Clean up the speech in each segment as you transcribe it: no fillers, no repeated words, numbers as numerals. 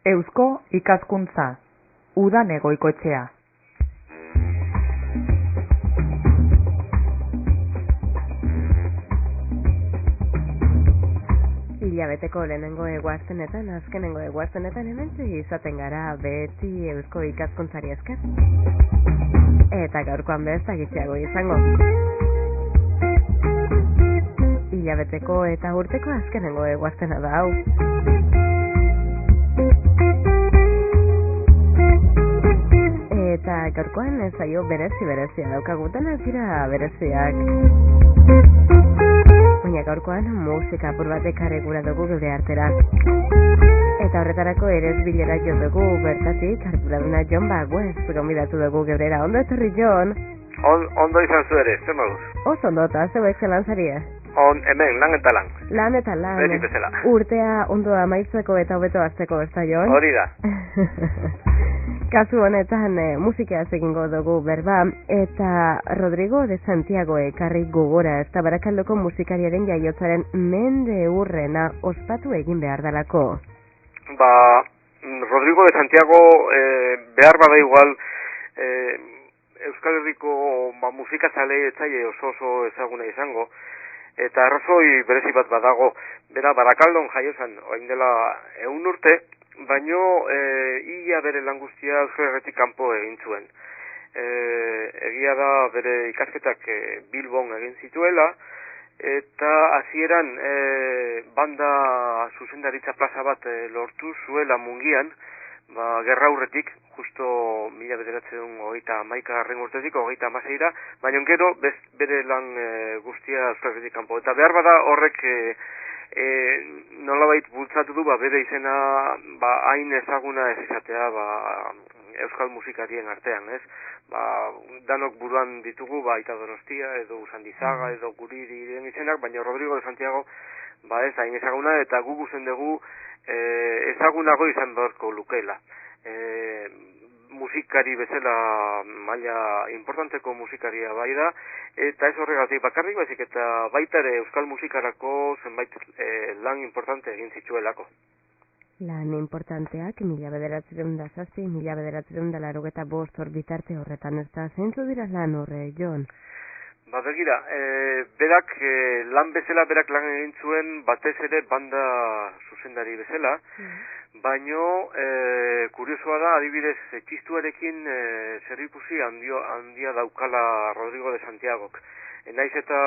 Eusko ikaskuntza, udan egoikoetxea. Hilabeteko lehenengo eguaztenetan, azkenengo eguaztenetan hementxe izaten gara beti Eusko ikaskuntzari esker. Eta gaurkoan bezak gitxiago izango. Hilabeteko eta urteko azkenengo eguaztena da hau. Eta gaurkoan ez zaio berezia daukagutan ez dira bereziak. Baina gaurkoan musika apur bat ekarri gura dugu gure artera. Eta horretarako ere bilera jo dugu bertatik arduraduna Jon Baguez gomidatu dugu geurera. Ondo etorri Jon? Ondo izan zu ere, zer moduz? Oso ondo eta zeuek zelan zaria? Hemen, lan eta lan. Lan eta lan. Beti bezala. Urtea ondo amaitzeko eta hobeto azteko, ez da Jon? Hori da. Kasu honetan musika egingo dugu berba, eta Rodrigo de Santiago ekarri gogora, ez da Barakaldoko musikariaren jaiotzaren mende urrena ospatu egin behar dalako. Rodrigo de Santiago behar bada igual Euskal Herriko musikazale etzaile oso ezaguna izango, eta arrazoi berezi bat badago, bera Barakaldon jaiozan, orain dela 100 urte, baino ia bere lan guztia Euskal Herritik kanpo egin zuen. Egia da bere ikasketak Bilbon egin zituela, eta hasieran banda zuzendaritza plaza bat lortu zuela Mungian, gerra aurretik, justo 1931 urtetik, 36ra, baina gero bere lan guztia Euskal Herritik kanpo. Eta behar bada horrek nolabait bultzatu du bere izena hain ezaguna ez izatea euskal musikarien artean, ez? Danok buruan ditugu Aita Donostia edo Usandizaga edo Guririren izenak, baina Rodrigo de Santiago ez hain ezaguna eta gu guzen dugu ezagunago izan beharko lukeela. Musikari bezala maila importanteko musikaria bai da, eta ez horregatik bakarrik baizik eta baita ere euskal musikarako zenbait lan importante egin zituelako. Lan importanteak 1907, 1985 orbitarte horretan ez da, zeintzu dira lan horre, Jon? Begira, berak lan bezala berak lan egin zuen batez ere banda zuzendari bezala, baino kuriosoa da, adibidez, txistuarekin zerikusi handia daukala Rodrigo de Santiagok. Naiz eta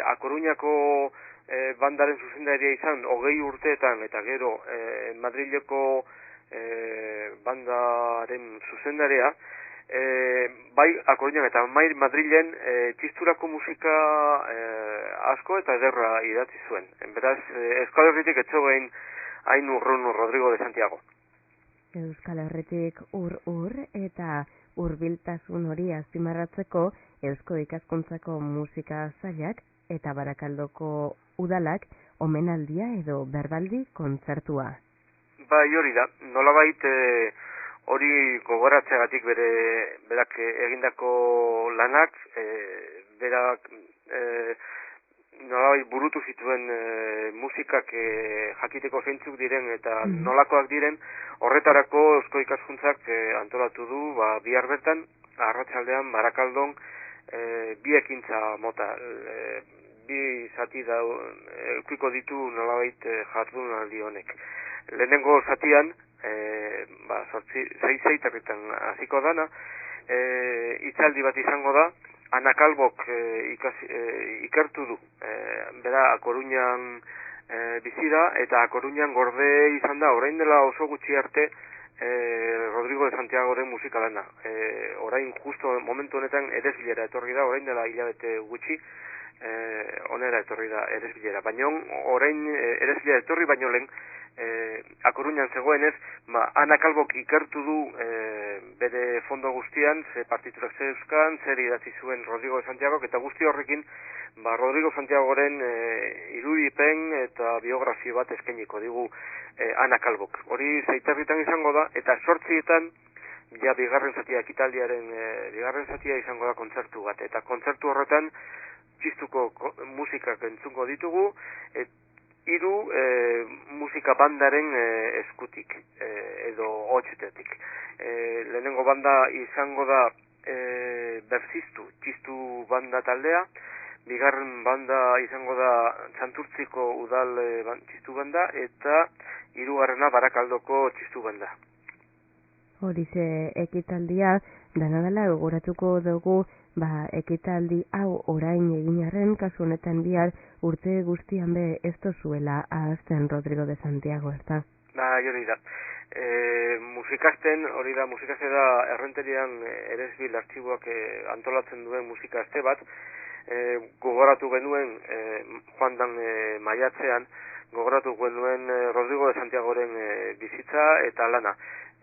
A Coruñako bandaren zuzendaria izan 20 urteetan eta gero Madrileko bandaren zuzendaria, bai A Coruñan eta Madrilen txisturako musika asko eta ederra idatzi zuen. Beraz, Euskal Herritik etxogein hain urrun Rodrigo de Santiago. Euskal Herritik ur eta hurbiltasun hori azpimarratzeko Eusko ikaskuntzako musika zailak eta Barakaldoko udalak omenaldia edo berbaldi kontzertua. Bai, hori da. Nolabait hori gogoratzeagatik berak egindako lanak, berak nolabait burutu zituen musikak jakiteko zeintzuk diren eta nolakoak diren, horretarako Eusko ikaskuntzak antolatu du bihar bertan, arratsaldean Barakaldon bi ekintza mota, bi zati da eukiko ditu nolabait jardunaldi honek. Lehenengo zatian, 6:30 hasiko dana, hitzaldi bat izango da, Ana Kalbok ikertu du, bera A Coruñan bizi da, eta A Coruñan gorde izan da, orain dela oso gutxi arte, Rodrigo de Santiagoren musikalana. Orain justo momentu honetan eresbilera etorri da, orain dela hilabete gutxi, onera etorri da eresbilera. Baina orain eresbilera etorri baino lehen, A Coruñan zegoenez, Ana Kalbok ikertu du bere fondo guztian, ze partiturak zeuzkan, zer idatzi zuen Rodrigo de Santiago, eta guzti horrekin Rodrigo Santiagoren irudipen eta biografio bat eskainiko digu Ana Kalbok. Hori Zeitzarritan izango da, eta 8etan bigarren zatia ekitaldiaren bigarren zatia izango da kontzertu bat, eta kontzertu horretan txistuko musikak entzungo ditugu, hiru musika bandaren eskutik edo hotxetetik. Lehenengo banda izango da Berzistu, txistu banda taldea, bigarren banda izango da Santurtziko udal txistu banda, eta hirugarrena Barakaldoko txistu banda. Horize ekitaldia, dana dela gogoratuko dugu, ekitaldi hau orain eginarren, kasu honetan bihar urte guztian be ez tozuela ahazten Rodrigo de Santiago, ezta? Hori da. Musikasten, musikaste da Errenterian Eresbil artxiboak antolatzen duen musikaste bat, gogoratu genuen joan dan maiatzean, gogoratu genuen Rodrigo de Santiagoren bizitza eta lana.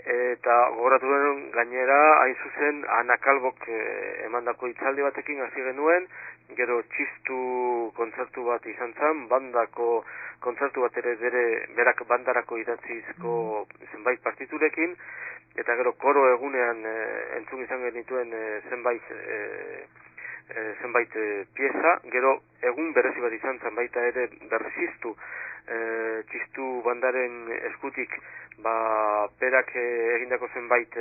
Eta gogoratu genuen gainera, hain zuzen, Ana Kalbok emandako hitzaldi batekin hasi genuen, gero txistu kontzertu bat izan zen, bandako kontzertu bat ere berak bandarako idatzizko zenbait partiturekin, eta gero koro egunean entzun izan genituen zenbait pieza, gero egun berezi bat izan zen baita ere Berzistu txistu bandaren eskutik berak egindako zenbait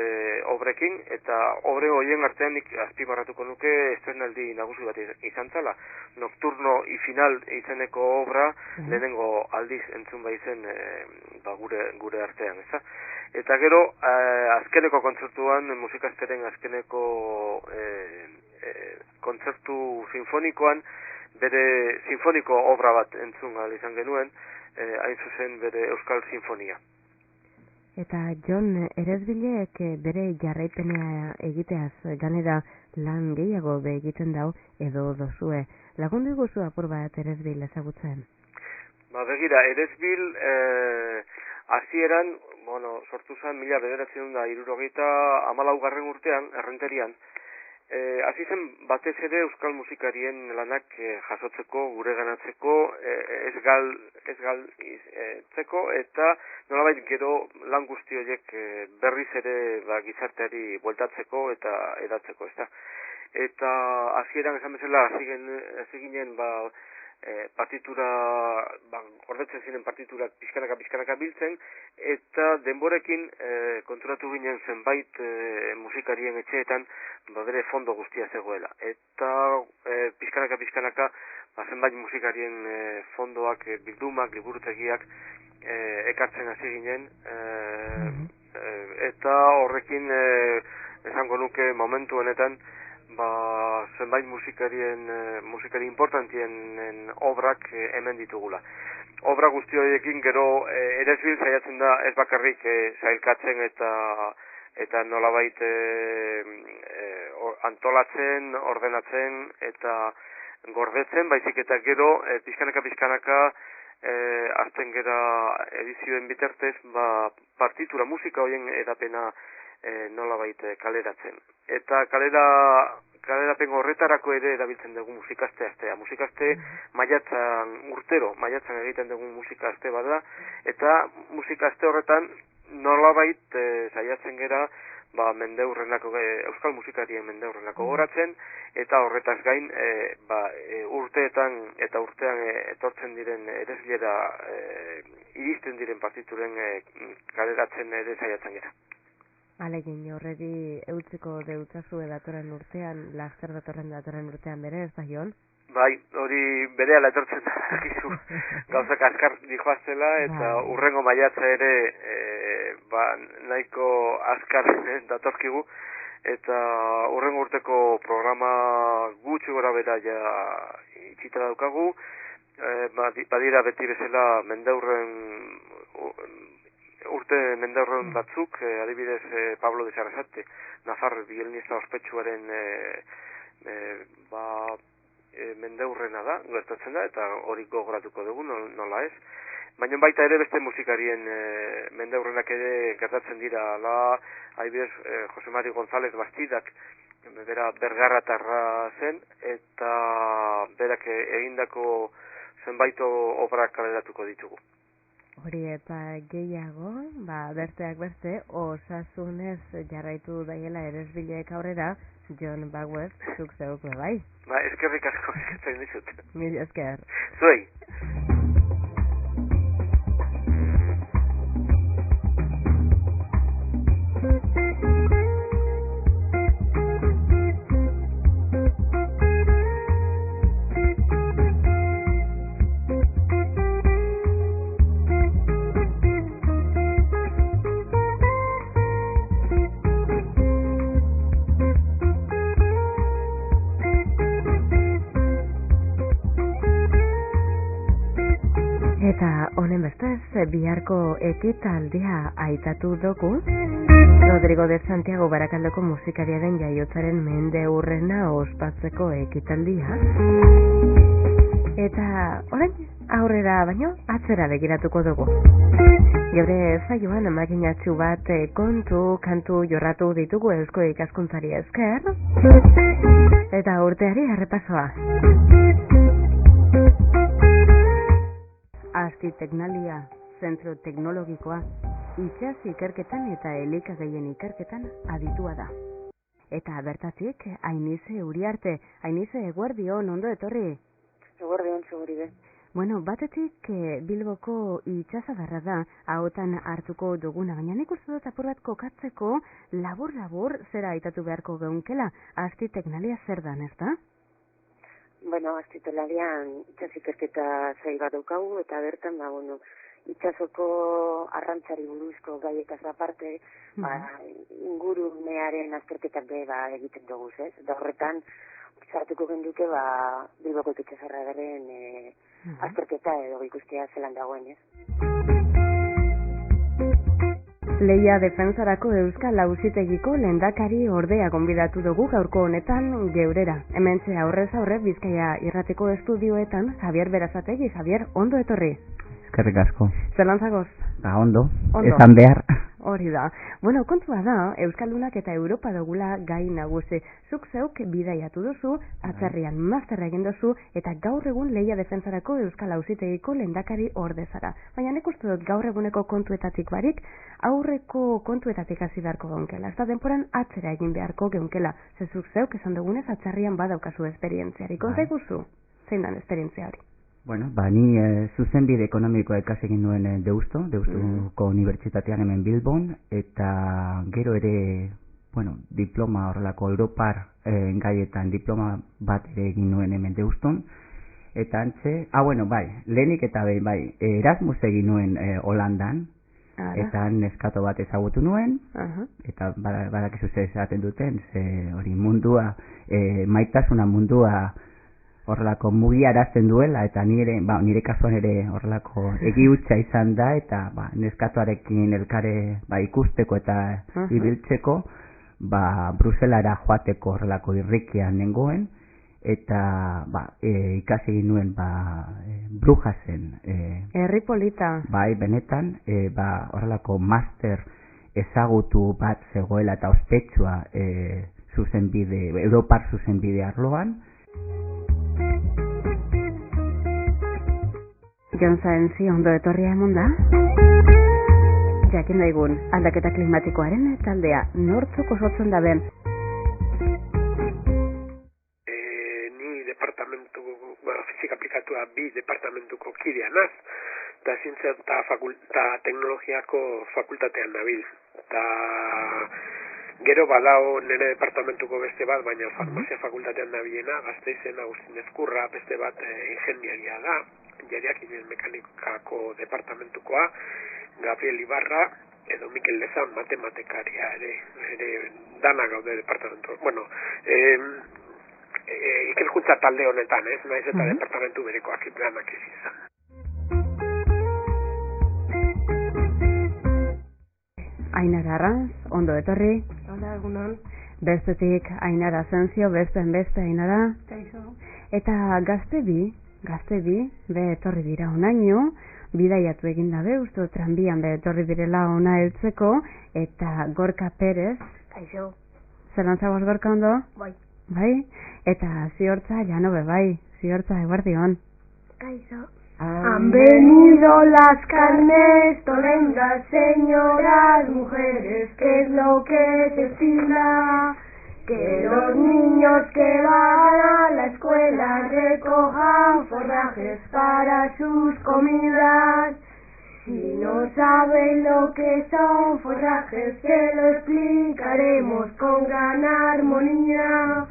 obrekin, eta obre horien artean nik azpimarratuko nuke estrenaldi nagusi bat izan zala. Nocturno y final izeneko obra lehenengo aldiz entzun baizen gure artean, ezta? Eta gero azkeneko kontzertuan, musikasteren azkeneko kontzertu sinfonikoan, bere sinfoniko obra bat entzun izan genuen, hain zuzen bere Euskal Sinfonia. Eta Jon Eresbilek bere jarraipena egiteaz ganera lan gehiago egiten dau edo dozue. Lagundu iguzu apur bat Eresbil ezagutzen? Begira, Eresbil hasieran, sortu zen 1974 urtean, Errenterian, hasi zen batez ere euskal musikarien lanak jasotzeko, gureganatzeko, ezgaltzeko, eta nolabait gero lan guzti horiek berriz ere gizarteari bueltatzeko eta edatzeko, ezta. Eta hasieran esan bezala hasi ginen partitura, gordetzen ziren partiturak pixkanaka biltzen, eta denborekin konturatu ginen zenbait musikarien etxeetan bere fondo guztia zegoela. Eta pixkanaka zenbait musikarien fondoak, bildumak, liburutegiak ekartzen hasi ginen, eta horrekin esango nuke momentu honetan zenbait musikari importantien obrak hemen ditugula. Obra guzti horiekin gero Eresbil saiatzen da ez bakarrik sailkatzen eta nolabait antolatzen, ordenatzen eta gordetzen, baizik eta gero pixkanaka azten gera edizioen bitartez partitura musika horien edapena nolabait kaleratzen. Eta kalerapen horretarako ere erabiltzen dugu musikaste astea. Musikaste maiatzan egiten dugu musikaste bada, eta musikaste horretan nolabait saiatzen gera euskal musikarien mendeurrenako goratzen, eta horretaz gain urtean etortzen diren ereslera iristen diren partituren kaleratzen ere saiatzen gera. Alegin, horredi eutziko deutzazue datorren urtean, laster datorren urtean bere, ez da, Jon? Bai, hori berehala etortzen da, gauzak azkar dijoaztela, eta urrengo maiatza ere nahiko azkar datorkigu, eta urrengo urteko programa gutxi gora bera itxita daukagu, badira beti bezala mendeurren batzuk, adibidez Pablo de Sarasate, Nafar violinista ospetsuaren mendeurrena da, gertatzen da, eta hori gogoratuko dugu, nola ez. Baina baita ere beste musikarien mendeurrenak ere gertatzen dira, adibidez Jose Mari González Bastidak, bera bergarratarra zen, eta berak egindako zenbait obrak kaleratuko ditugu. Hori eta gehiago, berteak beste, osasunez jarraitu daiela Eresbilek aurrera, Jon Bauer, zuk zeuk bai? Eskerrik asko eskatzen dizut. Mila esker. Zuei. biharko ekitaldia aitatu dugu. Rodrigo de Santiago Barakaldoko musikariaren jaiotzaren mende urrena ospatzeko ekitaldia. Eta orain aurrera baino atzera begiratuko dugu. Geure saioan makinatxu bat kontu, kantu jorratu ditugu eusko ikaskuntzari esker. Eta urteari errepasoa. Asti Teknalia, zentro teknologikoa, itsas ikerketan eta elikagaien ikerketan aditua da. Eta bertatik, Ainize Uriarte, Ainize eguerdion, ondo etorri? Eguerdion, seguride. Bueno, batetik Bilboko itsasadarra da, ahotan hartuko duguna, baina nik uste dut apur bat kokatzeko labur-labur zera aitatu beharko geunkela, Asti Teknalia zer dan, ez da? Bueno, Asti Teknalian itsas ikerketa sail bat daukagu, eta bertan, itsasoko arrantzari buruzko gaietaz aparte, ingurunearen azterketak egiten dugu, ez? Da horretan, sartuko genduke, Bilboko itsasarraren azterketa edo ikustea zelan dagoen, ez? Leia Defensarako Euskal Auzitegiko lehendakari ordea gonbidatu dugu gaurko honetan geurera. Hementxe aurrez aurre Bizkaia Irratiko estudioetan Javier Berazategi. Javier, ondo etorri. Eskerrik asko. Zelan zagoz? Ondo. Esan behar. Hori da. Bueno, kontua da, Euskaldunak eta Europa dugula gai nagusi. Zuk zeuk bidaiatu duzu, atzerrian masterra egin duzu, eta gaur egun Leia Defensarako Euskal Auzitegiko lehendakari ordezara. Baina nik uste dut gaur eguneko kontuetatik barik, aurreko kontuetatik hasi beharko geunkela. Ez da denporan atzera egin beharko geunkela. Zezuk zeuk esan dugunez atzerrian badaukazu esperientziari. Konta iguzu, zein dan esperientzia hori? Bueno, ni zuzenbide ekonomikoa ikasegin nuen Deustuko Unibertsitatean hemen Bilbon, eta gero ere, diploma horrelako Europar gaietan diploma bat ere egin nuen hemen Deuston, eta antxe, lehenik eta Erasmus egin nuen Holandan, eta neskato bat ezagutu nuen, eta badakizu ze esaten duten, ze hori mundua, maitasuna mundua, horrelako mugiarazten duela, eta nire kasuan ere horrelako egi hutsa izan da, eta neskatoarekin elkare ikusteko eta ibiltzeko, Bruselara joateko horrelako irrikian nengoen, eta ikasi egin nuen Brujasen. Herri polita. Benetan, horrelako master ezagutu bat zegoela eta ospetsua Europar zuzenbide arloan. Jon Zaentzi, ondo etorria emunda? Jakin daigun, aldaketa klimatikoaren taldea, nortzuk osotzen da ben? Ni departamentu, fizika aplikatua bi departamentuko kidea naz, eta zientzia eta teknologiako fakultatean nabil. Eta gero badao nire departamentuko beste bat, baina farmazia fakultatean nabilena, Gasteizen Agustin Ezkurra beste bat ingeniaria da, jariakinen mekanikako departamentukoa, Gabriel Ibarra edo Mikel Lezan matematikaria ere dana gaude departamentu. Ikerkuntza talde honetan, ez naiz eta departamentu berekoak lanak ez izan. Ainara Arranz, ondo etorri. Hola, egunon. Bestetik Ainara Asensio, beste Ainara. Kaixo. Eta gazte bi, be etorri dira onaino, bidaiatu egin dabe, uste tranbian be etorri direla ona heltzeko, eta Gorka Perez. Kaixo. Zelan zagoz Gorka ondo? Bai. Eta Ziortza Janobe, Ziortza eguardion. Kaixo. Han venido las carnes, tolendas, señoras, mujeres, ¿qué es lo que se estila? Que los niños que van a la escuela recojan forrajes para sus comidas. Si no saben lo que son forrajes, se lo explicaremos con gran armonía.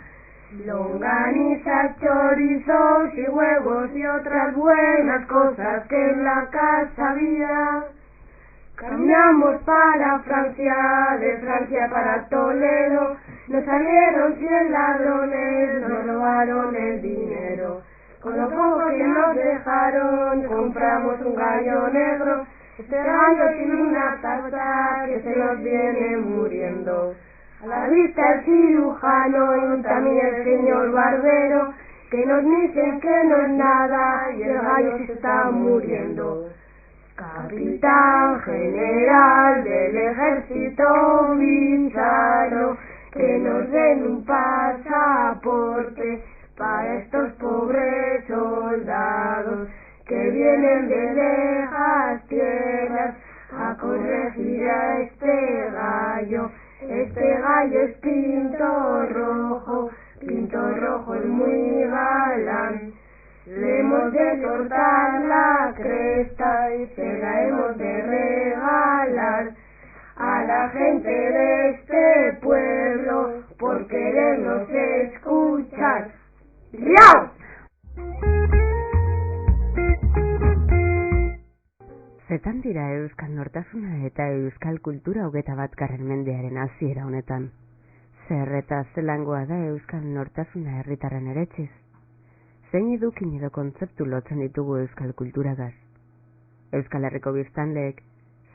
Longanizas, chorizos y huevos y otras buenas cosas que en la casa había. Caminamos para Francia, de Francia para Toledo. Nos salieron 100 ladrones, nos robaron el dinero. Con lo poco que nos dejaron, compramos un gallo negro. Este gallo tiene una tacha que se nos viene muriendo. A la vista el cirujano y también el señor barbero, que nos dicen que no es nada y el gallo se está muriendo. Capitán general del ejército bizarro, que nos den un pasaporte para estos pobres soldados que vienen de lejas tierras a corregir a este gallo. Este gallo es Pinto Rojo es muy galán. Le hemos de cortar la cresta y se la hemos de regalar a la gente de este pueblo por querernos escuchar. ¡Riau! Zetan dira euskal nortasuna eta euskal kultura 21. mendearen hasiera honetan. Zer eta zelangoa da euskal nortasuna herritarren eretziz? Zein edukin edo kontzeptu lotzen ditugu euskal kulturagaz? Euskal Herriko biztanleek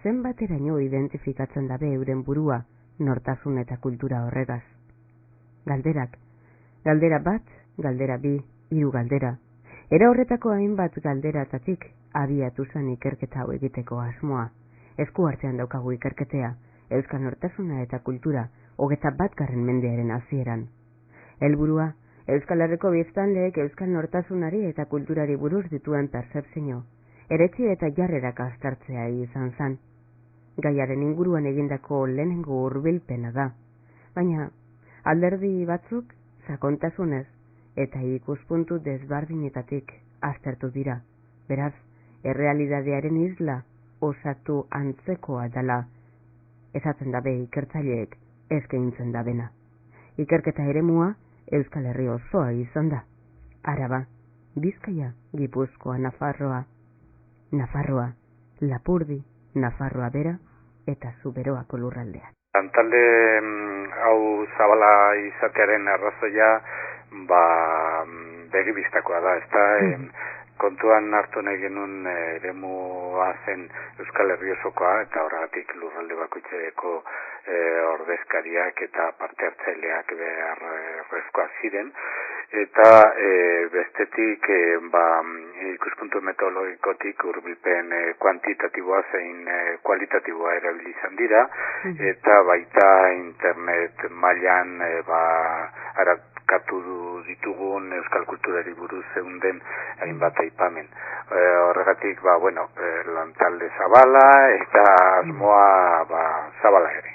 zenbateraino identifikatzen dabe euren burua nortasun eta kultura horregaz? Galderak. Galdera bat, galdera bi, 3 galdera. Era horretako hainbat galderatatik abiatu zen ikerketa hau egiteko asmoa. Esku artean daukagu ikerketea, euskal nortasuna eta kultura 21. mendearen hasieran. Helburua, Euskal Herriko biztanleek euskal nortasunari eta kulturari buruz dituen percepzio, eretzi eta jarrerak aztertzea izan zen. Gaiaren inguruan egindako lehenengo hurbilpena da, baina alderdi batzuk sakontasunez eta ikuspuntu desberdinetatik aztertu dira. Beraz, errealitatearen isla osatu antzekoa dela, esaten dabe ikertzaileek eskaintzen dabena. Ikerketa eremua Euskal Herri osoa izan da. Araba, Bizkaia, Gipuzkoa, Nafarroa, Lapurdi, Nafarroa bera eta Zuberoako lurraldea. Talde hau zabala izatearen arrazoia begibistakoa da, ezta? Kontuan hartu nahi genuen eremua zen Euskal Herri osokoa eta horregatik lurralde bakoitzeko ordezkariak eta parte hartzaileak beharrezkoak ziren. Eta bestetik ikuspuntu metodologikotik hurbilpen kuantitatiboa zein kualitatiboa erabili izan dira, eta baita internet mailan arakatu ditugun euskal kulturari buruz zeunden hainbat aipamen. Horregatik lantalde zabala eta asmoa zabala ere.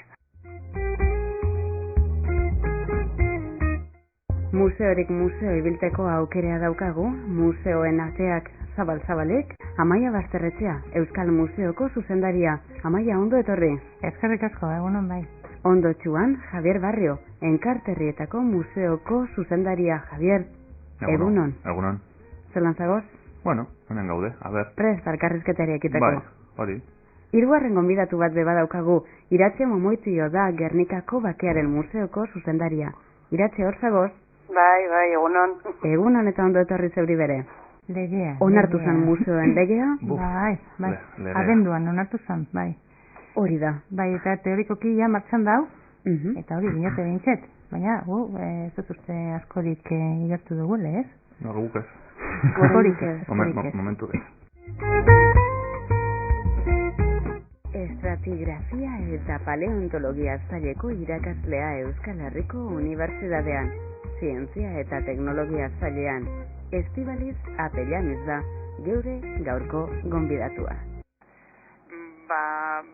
Museorik museo ibilteko aukera daukagu, museoen ateak zabal-zabalek, Amaia Basterretxea, Euskal Museoko zuzendaria. Amaia, ondo etorri? Eskerrik asko, egunon bai. Ondo txuan, Javier Barrio, Enkarterrietako museoko zuzendaria. Javier, egunon? Egunon. Zelan zagoz? Bueno, honen gaude, a ber. Prest, elkarrizketari ekiteko. Bai, hori. 3. gonbidatu bat beba daukagu, Iratxe Momoitio da Gernikako Bakearen museoko zuzendaria. Iratxe, hor zagoz? Bai, egunon. Egunon eta ondo etorri zeuri bere. Legea. Onartu zen museoen legea? Bai. Abenduan onartu zen, bai. Hori da. Bai, eta teorikoki ja martxan dau, eta hori binote bintzet. Baina, ez dut uste askorik igertu dugule, ez? No, guk ez. Askorik ez. Momentu ez. Estratigrafia eta paleontologia zaileko irakaslea Euskal Herriko Unibertsitatean. Zientzia eta teknologia zailean, Estibaliz Apellaniz da, geure gaurko gonbidatua.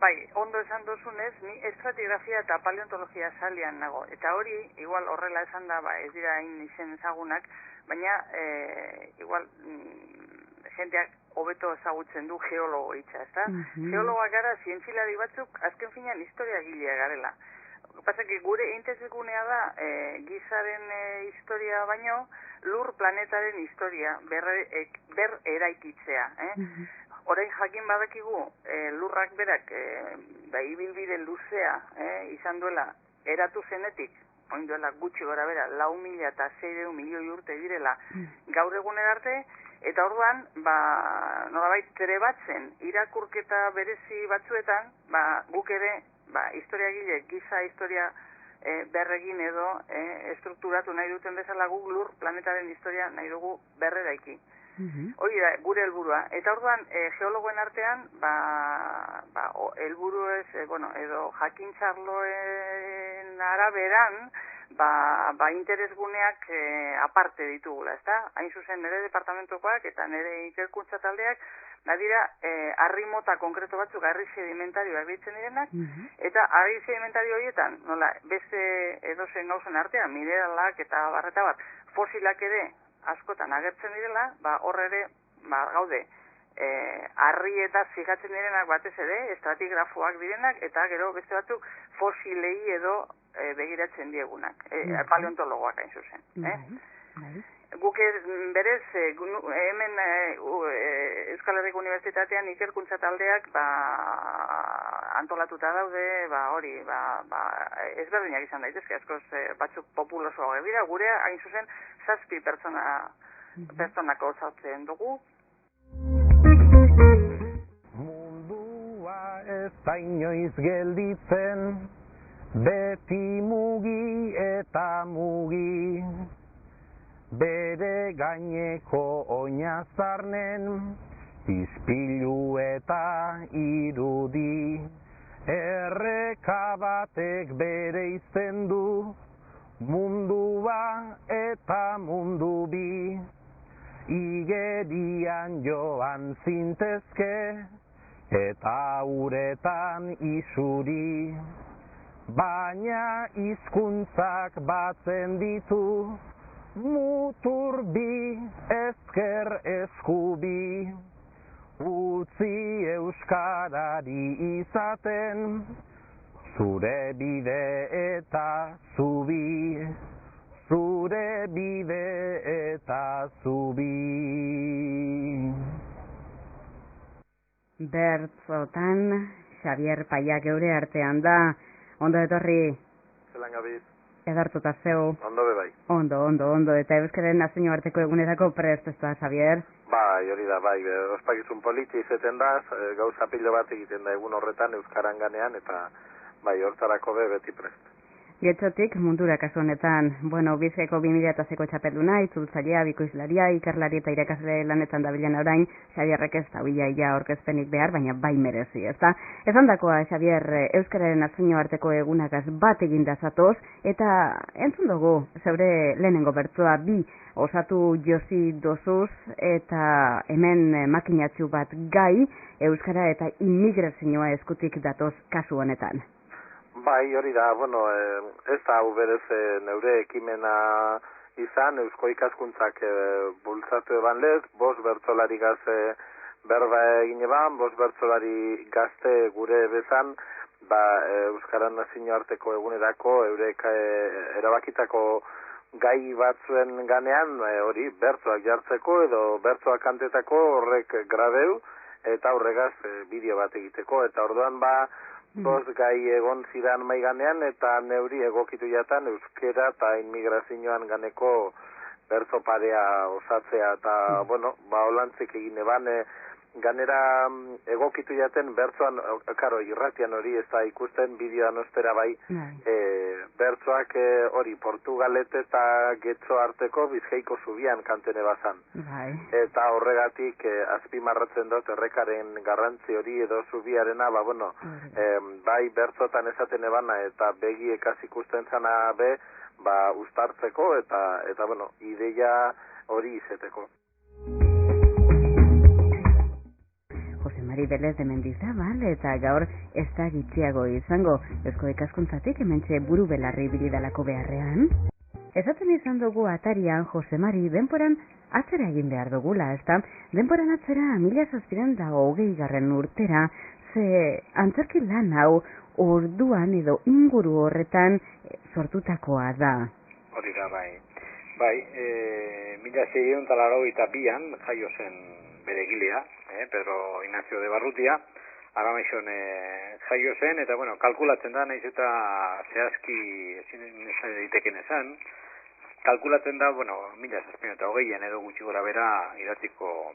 Bai, ondo esan duzunez, ni estratigrafia eta paleontologia zailean nago. Eta hori, igual horrela esan da, ez dira hain izen ezagunak, baina igual jendeak hobeto ezagutzen du geologo hitza, ezta? Geologoak gara, zientzilari batzuk, azken finean historiagilea garela. Pasa que gure interesgunea da gizaren historia baino lur planetaren historia ber eraikitzea. Orain jakin badakigu lurrak berak ibilbide luzea izan duela eratu zenetik, oin duela gutxi gora bera 4.600 milioi urte direla gaur egunera arte, Eta orduan, nolabait trebatzen irakurketa berezi batzuetan, guk ere, historiagile, giza historia berregin edo estrukturatu nahi duten bezala guk lur planetaren historia nahi dugu berreraiki. Hori da, gure helburua. Eta orduan, geologoen artean, helburu ez, edo jakintxarloen araberan, interesguneak aparte ditugula, ezta? Hain zuzen nire departamentokoak eta nire ikerkuntza taldeak, dira, harri mota konkreto batzuk, harri sedimentarioak ditzen direnak, eta harri sedimentario horietan, nola, beste edozen gauzen artean, mineralak eta barreta bat, fosilak ere askotan agertzen direla, hor ere, gaude, harri eta zigatzen direnak batez ere, estratigrafoak direnak, eta gero beste batzuk fosilei edo begiratzen diegunak, paleontologoak hain zuzen. Guk berez, hemen Euskal Herriko Unibertsitatean ikerkuntza taldeak antolatuta daude, ezberdinak izan daitezke, askoz batzuk populosoa dira, gure hain zuzen 7 pertsonako osatzen dugu. Mundua ez da inoiz gelditzen, beti mugi eta mugi, bere gaineko oinazarnen, ispilu eta irudi, erreka batek bere izen du, mundua eta mundu bi, igerian joan zintezke, eta uretan isuri, baina hizkuntzak batzen ditu, mutur bi, ezker eskubi, utzi euskarari izaten, zure bide eta zubi, zure bide eta zubi. Bertzotan, Xabier Paia geure artean da, ondo etorri. Zelan gabiz. Edartuta zeu. Ondo bebai. Ondo, eta Euskaren nazio arteko egunerako prest ez da, Xabier? Hori da, ospakizun politi izeten da, gauza pilo bat egiten da egun horretan Euskaran ganean, eta hortarako beti prest. Getxotik mundura kasu honetan, Bizkaiko 2000ko txapelduna, itzultzailea, bikoizlaria, ikerlari eta irakasle lanetan dabilen orain, Xabierrek ez da ia aurkezpenik behar, baina bai merezi, ezta? Esandakoa, Xabier, Euskararen nazioarteko egunagaz bat eginda zatoz, eta entzun dugu, zeure lehenengo bertsoa bi osatu josi dozuz, eta hemen makinatxu bat gai, Euskara eta immigrazioa eskutik datoz kasu honetan. Hori da, ez da hau berez neure ekimena izan, Eusko ikaskuntzak bultzatu eban lez, 5 bertsolari gazte berba egin eban, 5 bertsolari gazte gure bezan, Euskaran nazioarteko egunerako, eurek erabakitako gai batzuen ganean, hori, bertsoak jartzeko edo bertsoak kantetako horrek grabeu, eta horregaz bideo bat egiteko, eta orduan 5 gai egon zidan maiganean, eta neuri egokitu jatan euskera eta inmigrazioan ganeko bertso parea osatzea, eta, holantzik egin eban, ganera egokitu jaten bertsoan, irratian hori ez da ikusten bideoan ostera bertsoak hori Portugalet eta Getxo arteko Bizkaiko zubian kantene bazan. Eta horregatik azpimarratzen dut errekaren garrantzi hori edo zubiarena, bertsotan esaten ebana eta begi ekaz ikusten zana ustartzeko eta ideia hori izeteko. Jose Mari Belez de Mendizabal eta gaur ez da gitxiago izango Eusko ikaskuntzatik hementxe buru belarri bilidalako beharrean. Esaten izan dugu atarian Jose Mari denporan atzera egin behar dugula, ezta? Denporan atzera 1720 urtera, ze antzerki lan hau orduan edo inguru horretan sortutakoa da. Hori da, bai, 1682an jaio zen bere egilea, Pedro Ignacio de Barrutia, Aramaixon jaio zen, eta kalkulatzen da, nahiz eta zehazki ezin diteken esan, kalkulatzen da, bueno, 1720an edo gutxi gora bera idatziko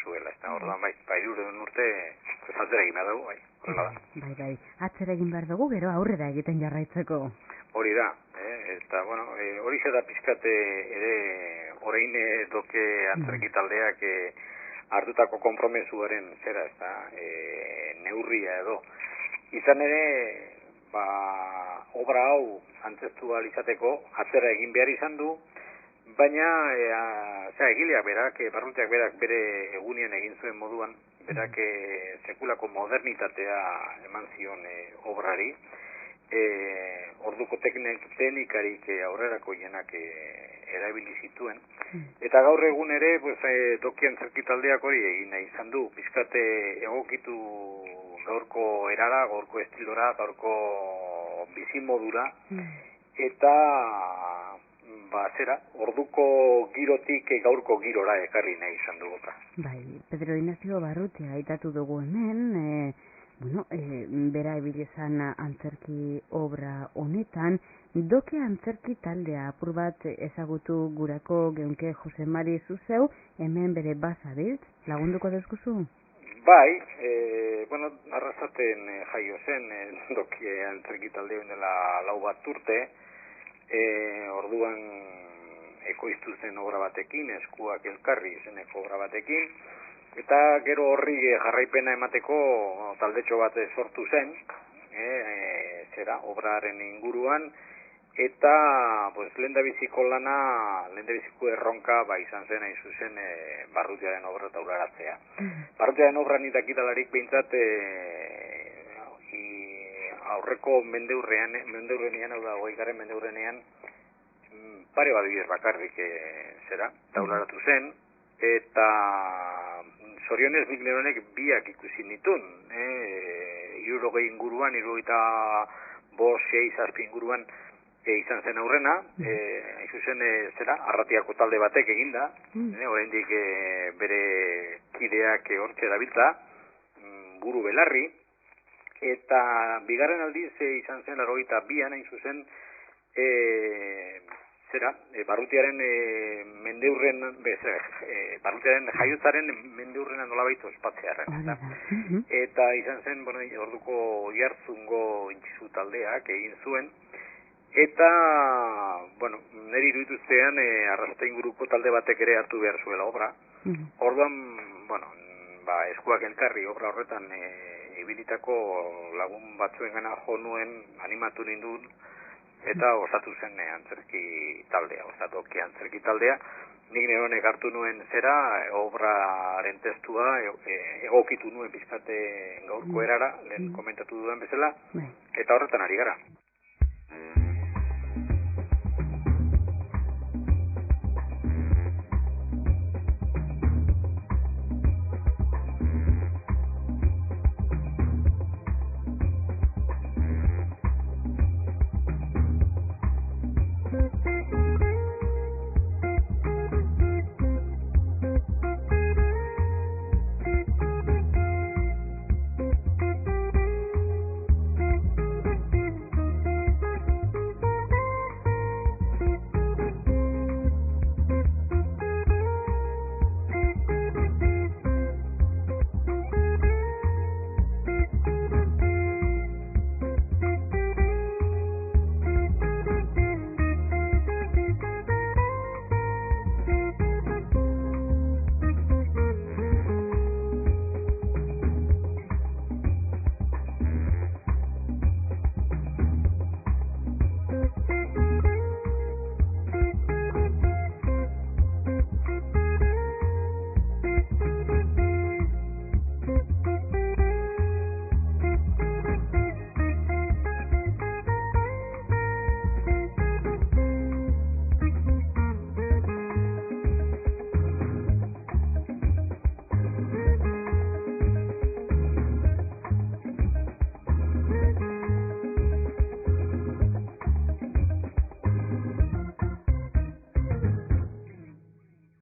zuela, ez da, orduan bai, 300 urte, atzera egin behar dugu, bai, horrela da. Bai, atzera egin behar dugu, gero aurrera egiten jarraitzeko. Hori da, eta, bueno, hori da pizkate ere, orain doke antzerki taldeak hartutako konpromesuaren zera, ez da, neurria edo. Izan ere, obra hau antzestu izateko atzera egin behar izan du, baina egileak berak, Barrutiak berak bere egunien egin zuen moduan, berak sekulako modernitatea eman zion obrari, orduko teknikarik aurrerako jenak erabili zituen. Eta gaur egun ere, toki antzerki taldeak hori egin nahi izan du, pizkate egokitu gaurko erara, gaurko estilora, gaurko bizimodura, eta orduko girotik gaurko girora ekarri nahi izan dugu. Bai, Pedro Ignacio Barrutia aitatu dugu hemen, bera ibili izan antzerki obra honetan, doke antzerki taldea apur bat ezagutu gurako geunke Jose Mari Zuzeu, hemen bere bazabiltz, lagunduko dezkuzu? Bai, arrasaten jaio zen, doki antzerki taldea dela 4 bat urte, orduan ekoiztu zen obra batekin, eskuak elkarri zeneko obra batekin, eta gero horri jarraipena emateko taldetxo bat sortu zen, obraren inguruan, eta lehendabiziko erronka izan zen hain zuzen Barrutiaren obra taularatzea. Barrutiaren obra nitakitalarik behintzat aurreko mendeurrenean, hau da, 20. mendeurrenean, pare bat bidez bakarrik taularatu zen, eta zorionez nik neronek biak ikusi nitun, 60 inguruan, 65-6 inguruan izan zen aurrena, hain zuzen Arratiako talde batek eginda, oraindik bere kideak hortxe dabiltza, Buru Belarri, eta bigarren aldiz izan zen 82an hain zuzen Barrutiaren Barrutiaren jaiotzaren mendeurrena nolabait ospatzearren. Eta izan zen, orduko Oiartzungo intxizu taldeak egin zuen, eta, niri irudituztean arrasata inguruko talde batek ere hartu behar zuela obra. Orduan, eskuak elkarri obra horretan ibilitako lagun batzuen gana jo nuen, animatu nindun, eta osatu zen antzerki taldea, osatoki antzerki taldea. Nik neronek hartu nuen obraren testua, egokitu nuen bizkate gaurko erara, lehen komentatu dudan bezala, eta horretan ari gara.